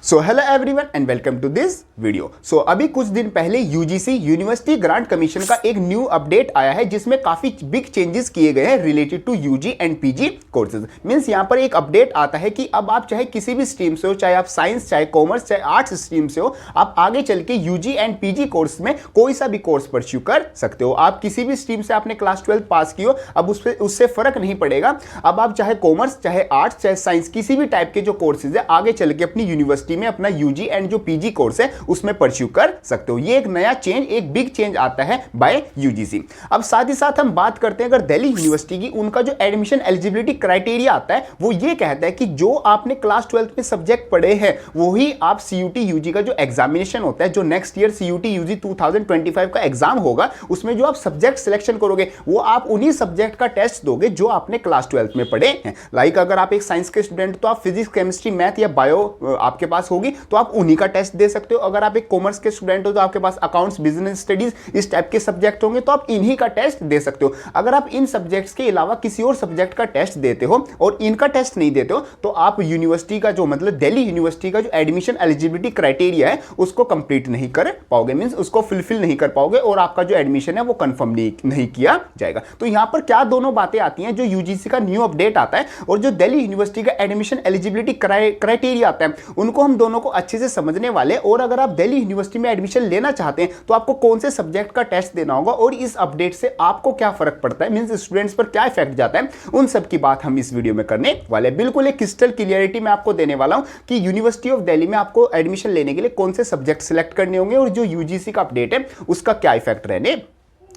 So hello everyone and welcome to this video. So अभी कुछ दिन पहले यूजीसी यूनिवर्सिटी ग्रांट कमीशन का एक न्यू अपडेट आया है जिसमें काफी बिग चेंजेस किए गए हैं related to UG and PG courses. Means यहां पर एक अपडेट आता है कि अब आप चाहे किसी भी स्ट्रीम से हो, चाहे आप साइंस, चाहे कॉमर्स, चाहे आर्ट्स स्ट्रीम से हो, आप आगे चल के यूजी एंड पीजी कोर्स में कोई सा भी कोर्स परस्यू कर सकते हो। आप किसी भी स्ट्रीम से आपने क्लास 12 पास की हो, अब उससे फर्क नहीं पड़ेगा। अब आप चाहे कॉमर्स, चाहे आर्ट्स, चाहे साइंस, किसी भी टाइप के जो कोर्सेज है आगे चल के अपनी यूनिवर्सिटी में अपना यूजी एंड जो पीजी कोर्स है उसमें परस्यू कर सकते हो। ये एक नया चेंज, एक बिग चेंज आता है बाय यूजीसी। अब साथ ही साथ हम बात करते हैं अगर दिल्ली यूनिवर्सिटी की, उनका जो एडमिशन एलिजिबिलिटी क्राइटेरिया आता है वो ये कहता है कि जो आपने क्लास 12 में सब्जेक्ट पढ़े हैं वही आप सीयूटी यूजी का जो एग्जामिनेशन होता है, जो नेक्स्ट ईयर सीयूटी यूजी 2025 का एग्जाम होगा, उसमें जो आप सब्जेक्ट सिलेक्शन करोगे वो आप उन्हीं सब्जेक्ट का टेस्ट दोगे जो आपने क्लास 12 में पढ़े हैं। लाइक अगर आप एक साइंस के स्टूडेंट तो आप फिजिक्स, केमिस्ट्री, मैथ या बायो आपके पास होगी तो आप उन्हीं का टेस्ट दे सकते हो। अगर आप एक कॉमर्स के स्टूडेंट हो तो आपके पास अकाउंट्स, बिजनेस स्टडीज, इस टाइप के सब्जेक्ट होंगे तो आप इन्हीं का टेस्ट दे सकते हो। अगर आप इन सब्जेक्ट्स के अलावा किसी और सब्जेक्ट का टेस्ट देते हो और इनका टेस्ट नहीं देते हो तो आप यूनिवर्सिटी का जो मतलब दिल्ली यूनिवर्सिटी का जो एडमिशन एलिजिबिलिटी क्राइटेरिया है उसको कंप्लीट नहीं कर पाओगे, मींस उसको फुलफिल नहीं कर पाओगे और आपका जो एडमिशन है वो कंफर्म नहीं किया जाएगा। तो यहां पर क्या दोनों बातें आती हैं, जो यूजीसी का न्यू अपडेट आता है और जो दिल्ली यूनिवर्सिटी का एडमिशन एलिजिबिलिटी क्राइटेरिया आता है, उनको हम दोनों को अच्छे से समझने वाले। और अगर आप दिल्ली यूनिवर्सिटी में एडमिशन लेना चाहते हैं तो आपको कौन से सब्जेक्ट का टेस्ट देना होगा और इस अपडेट से आपको क्या फर्क पड़ता है, मींस स्टूडेंट्स पर क्या इफेक्ट जाता है, उन सब की बात हम इस वीडियो में करने वाले हैं। बिल्कुल एक क्रिस्टल क्लियरिटी मैं आपको देने वाला हूं कि यूनिवर्सिटी ऑफ दिल्ली में आपको एडमिशन लेने के लिए कौन से सब्जेक्ट सिलेक्ट करने होंगे और जो यूजीसी का अपडेट है उसका क्या इफेक्ट रहने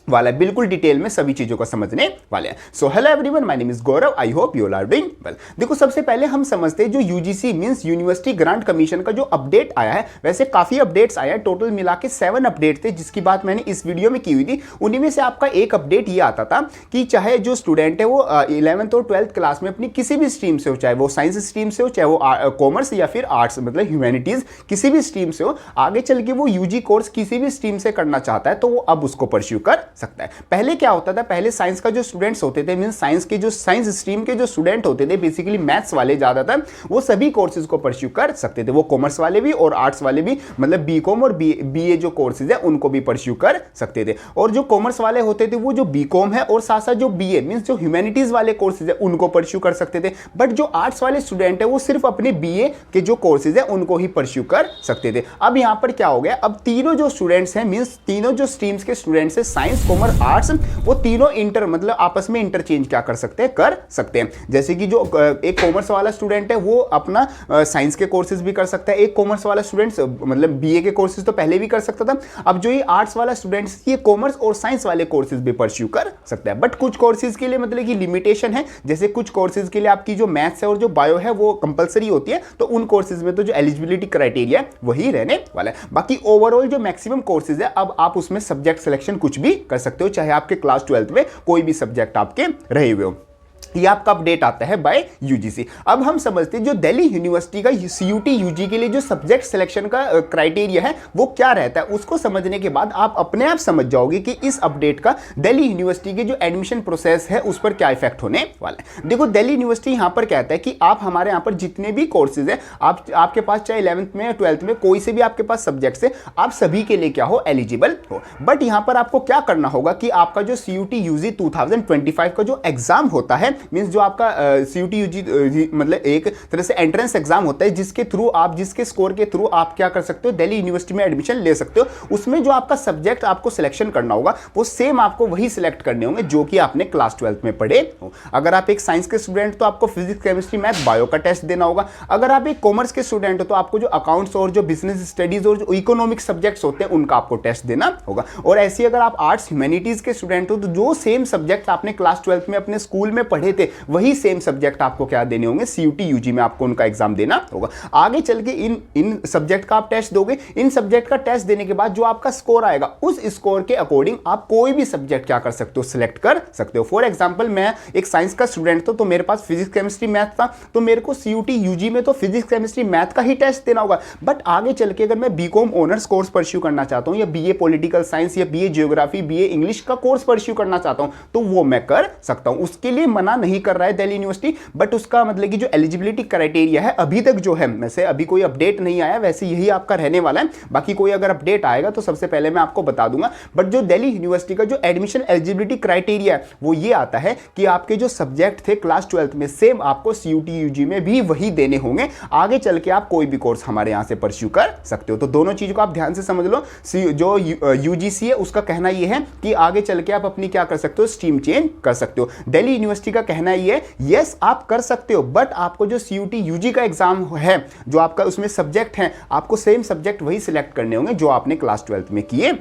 वाला है। बिल्कुल डिटेल में सभी चीजों को समझने वाले हैं। So hello everyone, my name is Gaurav, I hope you are doing well. देखो सबसे पहले हम समझते हैं जो UGC means university grant commission का जो अपडेट आया है, वैसे काफी अपडेट्स आया है, टोटल मिला के 7 अपडेट थे जिसकी बात मैंने इस वीडियो में की हुई थी। उन्हीं में से आपका एक अपडेट ये आता था कि चाहे जो स्टूडेंट है वो 11th और 12th क्लास में अपनी किसी भी स्ट्रीम से हो, चाहे वो साइंस स्ट्रीम से हो, चाहे वो कॉमर्स या फिर आर्ट्स मतलब ह्यूमैनिटीज, किसी भी स्ट्रीम से हो, आगे चल के वो यूजी कोर्स किसी भी स्ट्रीम से करना चाहता है तो वो अब उसको परस्यू कर सकता है। पहले क्या होता था, पहले साइंस का जो स्टूडेंट्स होते थे, मींस साइंस के जो साइंस स्ट्रीम के जो स्टूडेंट होते थे, बेसिकली मैथ्स वाले ज्यादातर, वो सभी कोर्सेज को परस्यू कर सकते थे। वो कॉमर्स वाले भी और आर्ट्स वाले भी, मतलब बीकॉम और बीए जो कोर्सेज है उनको भी परस्यू कर सकते थे। और जो कॉमर्स वाले होते थे वो जो बीकॉम है और साथ साथ जो बीए मींस जो ह्यूमैनिटीज वाले कोर्सेज है उनको परस्यू कर सकते थे। बट जो आर्ट्स वाले स्टूडेंट है वो सिर्फ अपने बीए के जो कोर्सेज है उनको ही परस्यू कर सकते थे। अब यहां पर क्या हो गया, अब तीनों जो स्टूडेंट्स हैं मींस तीनों जो स्ट्रीम्स के स्टूडेंट्स है, साइंस, कॉमर्स, आर्ट्स, वो तीनों मतलब आपस में इंटरचेंज क्या कर सकते हैं। जैसे कि जो एक कॉमर्स वाला स्टूडेंट है वो अपना साइंस के कोर्सेज भी कर सकता है, एक कॉमर्स वाला स्टूडेंट मतलब बीए के कोर्सेज तो पहले भी कर सकता था, अब जो ये आर्ट्स वाला स्टूडेंट्स ये कॉमर्स और साइंस वाले कोर्सेज भी परस्यू कर सकता है। बट कुछ कोर्सेज के लिए मतलब कि लिमिटेशन है, जैसे कुछ कोर्सेज के लिए आपकी जो मैथ्स है और जो बायो है वो कंपलसरी होती है, तो उन कोर्सेज में तो जो एलिजिबिलिटी क्राइटेरिया वही रहने वाला है। बाकी ओवरऑल जो मैक्सिमम कोर्सेज है अब आप उसमें सब्जेक्ट सिलेक्शन कुछ भी कर सकते हो, चाहे आपके क्लास 12 में कोई भी सब्जेक्ट आपके रहे हुए हो। ये आपका अपडेट आता है बाय यूजीसी। अब हम समझते हैं जो दिल्ली यूनिवर्सिटी का सीयूटी यूजी के लिए जो सब्जेक्ट सिलेक्शन का क्राइटेरिया है वो क्या रहता है। उसको समझने के बाद आप अपने आप समझ जाओगे कि इस अपडेट का दिल्ली यूनिवर्सिटी के जो एडमिशन प्रोसेस है उस पर क्या इफेक्ट होने वाला है। देखो दिल्ली यूनिवर्सिटी यहां पर कहता है कि आप हमारे यहां पर जितने भी कोर्सेज है आपके पास, चाहे 11th में 12th में कोई से भी आपके पास सब्जेक्ट्स है, आप सभी के लिए क्या हो, एलिजिबल हो। बट यहां पर आपको क्या करना होगा कि आपका जो सीयूटी यूजी 2025 का जो एग्जाम होता है, मींस जो आपका सीयूटी यूजी मतलब एक तरह से एंट्रेंस एग्जाम होता है जिसके थ्रू आप, जिसके स्कोर के थ्रू आप क्या कर सकते हो, दिल्ली यूनिवर्सिटी में एडमिशन ले सकते हो। उसमें जो आपका सब्जेक्ट आपको सिलेक्शन करना होगा वो सेम आपको वही सिलेक्ट करने होंगे जो कि आपने क्लास 12 में पढ़े हो। अगर आप एक साइंस के स्टूडेंट तो आपको फिजिक्स, केमिस्ट्री, मैथ, बायो का टेस्ट देना होगा। अगर आप एक कॉमर्स के स्टूडेंट हो तो आपको जो अकाउंट्स और जो बिजनेस स्टडीज और जो इकोनॉमिक सब्जेक्ट्स होते हैं उनका आपको टेस्ट देना होगा। और ऐसे अगर आप आर्ट्स, ह्यूमैनिटीज के स्टूडेंट हो तो जो सेम सब्जेक्ट आपने क्लास 12 में अपने स्कूल में पढ़े थे वही सेम सब्जेक्ट आपको क्या देने होंगे, सीयूटी यूजी में आपको उनका एग्जाम देना होगा। आगे चल के इन सब्जेक्ट का आप टेस्ट दोगे। इन सब्जेक्ट का टेस्ट देने के बाद जो आपका स्कोर आएगा उस स्कोर के अकॉर्डिंग आप कोई भी सब्जेक्ट क्या कर सकते हो, सिलेक्ट कर सकते हो। फॉर एग्जांपल मैं एक साइंस का स्टूडेंट था तो मेरे पास फिजिक्स, केमिस्ट्री, मैथ था, तो मेरे को सीयूटी यूजी में तो फिजिक्स, केमिस्ट्री, मैथ का ही टेस्ट देना होगा। बट आगे चल के अगर मैं बीकॉम ऑनर्स कोर्स परस्यू करना चाहता हूं या बीए पॉलिटिकल साइंस या बीए ज्योग्राफी, बीए इंग्लिश का कोर्स परस्यू करना चाहता हूं तो वो मैं कर सकता हूं। उसके लिए मना नहीं कर रहा है दिल्ली यूनिवर्सिटी, बट उसका मतलब कि जो एलिजिबिलिटी क्राइटेरिया है अभी तक जो है, वैसे अभी कोई अपडेट नहीं आया, वैसे यही आपका रहने वाला है। बाकी कोई अगर अपडेट आएगा तो सबसे पहले मैं आपको बता दूंगा। बट जो दिल्ली यूनिवर्सिटी का जो एडमिशन एलिजिबिलिटी क्राइटेरिया है वो ये आता है कि आपके जो सब्जेक्ट थे क्लास 12th में सेम आपको सीयूटी यूजी में भी वही देने होंगे। आगे चल के आप कोई भी कोर्स हमारे यहां से परस्यू कर सकते हो। तो दोनों चीजों को आप ध्यान से समझ लो। जो यूजीसी है उसका कहना यह है कि आगे चल के आप अपनी क्या कर सकते हो, स्ट्रीम चेंज कर सकते हो। दिल्ली यूनिवर्सिटी का कहना यह है यस आप कर सकते हो, बट आपको जो सीयूटी यूजी का एग्जाम है जो आपका उसमें सब्जेक्ट है, आपको सेम सब्जेक्ट वही सिलेक्ट करने होंगे जो आपने क्लास 12th में किए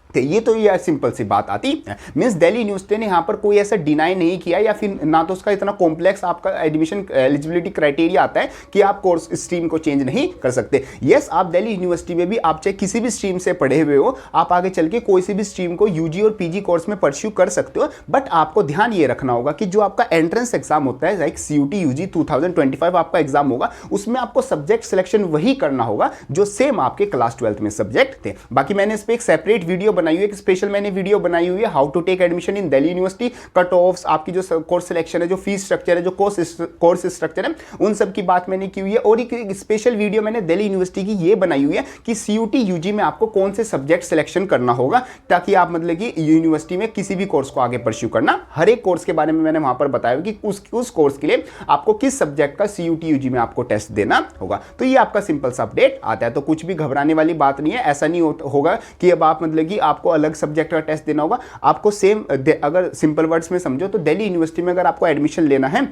थे। ये तो यार सिंपल सी बात आती है। मींस दिल्ली यूनिवर्सिटी ने यहां पर कोई ऐसा डिनाई नहीं किया, या फिर ना तो उसका इतना कॉम्प्लेक्स आपका एडमिशन एलिजिबिलिटी क्राइटेरिया आता है कि आप कोर्स स्ट्रीम को चेंज नहीं कर सकते। यस आप दिल्ली यूनिवर्सिटी में भी आप चाहे किसी भी स्ट्रीम से पढ़े हुए हो, आप आगे चल के कोई सी भी स्ट्रीम को यूजी और पीजी कोर्स में परस्यू कर सकते हो। बट आपको ध्यान ये रखना होगा कि जो आपका एंट्रेंस एग्जाम होता है लाइक सीयूटी यूजी 2025 आपका एग्जाम होगा, उसमें आपको सब्जेक्ट सिलेक्शन वही करना होगा जो सेम आपके क्लास 12th में सब्जेक्ट थे। बाकी मैंने इस पर एक सेपरेट वीडियो बनाई हुई है, एक स्पेशल मैंने वीडियो बनाई हुई है how to take admission in Delhi university, cut offs, आपकी जो कोर्स सिलेक्शन है, जो फीस स्ट्रक्चर है, जो कोर्स स्ट्रक्चर है, उन सब की बात मैंने की हुई है। और एक स्पेशल वीडियो मैंने दिल्ली यूनिवर्सिटी की ये बनाई हुई है कि सीयूटी यूजी में आपको कौन से सब्जेक्ट सिलेक्शन करना होगा, ताकि आप मतलब कि यूनिवर्सिटी में किसी भी कोर्स को आगे परस्यू करना, हर एक कोर्स के बारे में मैंने वहां पर बताया कि उस कोर्स के लिए आपको किस सब्जेक्ट का सीयूटी यूजी में आपको टेस्ट देना होगा। तो ये आपका सिंपल सा अपडेट आता है। तो कुछ भी घबराने वाली बात नहीं है। ऐसा नहीं होगा कि अब आप मतलब कि आपको अलग सब्जेक्ट का टेस्ट देना होगा। आपको सेम, अगर सिंपल वर्ड्स में समझो तो दिल्ली यूनिवर्सिटी में अगर आपको एडमिशन लेना है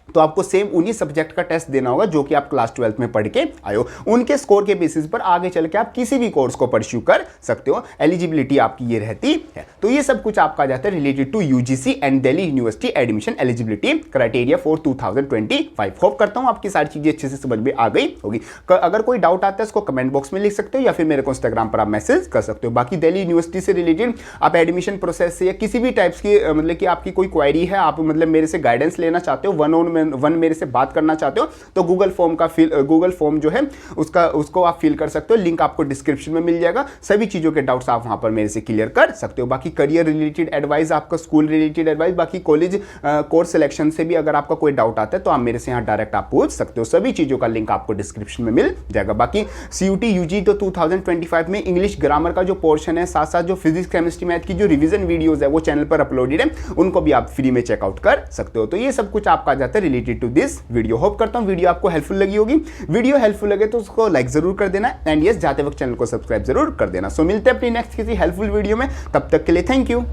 तो आपको सेम उन्हीं सब्जेक्ट का टेस्ट देना होगा जो कि आप क्लास 12th में पढ़ के आए हो। उनके स्कोर के बेसिस पर आगे चल के आप किसी भी कोर्स को परस्यू कर सकते हो। एलिजिबिलिटी आपकी ये रहती है। तो ये सब कुछ आपका जाता है related to UGC and Delhi university admission eligibility criteria for 2025। Hope करता हूं आपकी सारी चीजें अच्छे से समझ में आ गई होगी। अगर कोई डाउट आता है उसको कमेंट बॉक्स में लिख सकते हो, या फिर मेरे को इंस्टाग्राम पर आप मैसेज कर सकते हो। बाकी दिल्ली यूनिवर्सिटी से रिलेटेड आप एडमिशन प्रोसेस से या किसी भी टाइप्स की मतलब कि आपकी कोई क्वेरी है, आप मतलब मेरे से गाइडेंस लेना चाहते हो, वन मेरे से बात करना चाहते हो, तो गूगल फॉर्म जो है उसको आप फिल कर सकते हो। लिंक आपको डिस्क्रिप्शन में मिल जाएगा। सभी चीजों के डाउट्स आप वहां पर मेरे से क्लियर कर सकते हो। बाकी करियर रिलेटेड एडवाइस, आपका स्कूल रिलेटेड एडवाइस, बाकी कॉलेज कोर्स सिलेक्शन से भी अगर आपका कोई डाउट आता है तो आप मेरे से यहाँ डायरेक्ट आप पूछ सकते हो। सभी चीजों का लिंक आपको डिस्क्रिप्शन में मिल जाएगा। बाकी सीयूटी यूजी तो 2025 में इंग्लिश ग्रामर का जो पोर्शन है, साथ साथ जो फिजिक्स केमिस्ट्री मैथ की जो रिवीजन वीडियोज है वो चैनल पर अपलोडेड है, उनको भी आप फ्री में चेकआउट कर सकते हो। तो ये सब कुछ आपका जाता है related to this video. Hope करता हूं वीडियो आपको हेल्पफुल लगी होगी। वीडियो हेल्पफुल लगे तो उसको लाइक जरूर कर देना, एंड यस जाते वक्त चैनल को सब्सक्राइब जरूर कर देना। सो मिलते हैं अपनी नेक्स्ट किसी हेल्पफुल वीडियो में, तब तक के लिए थैंक यू।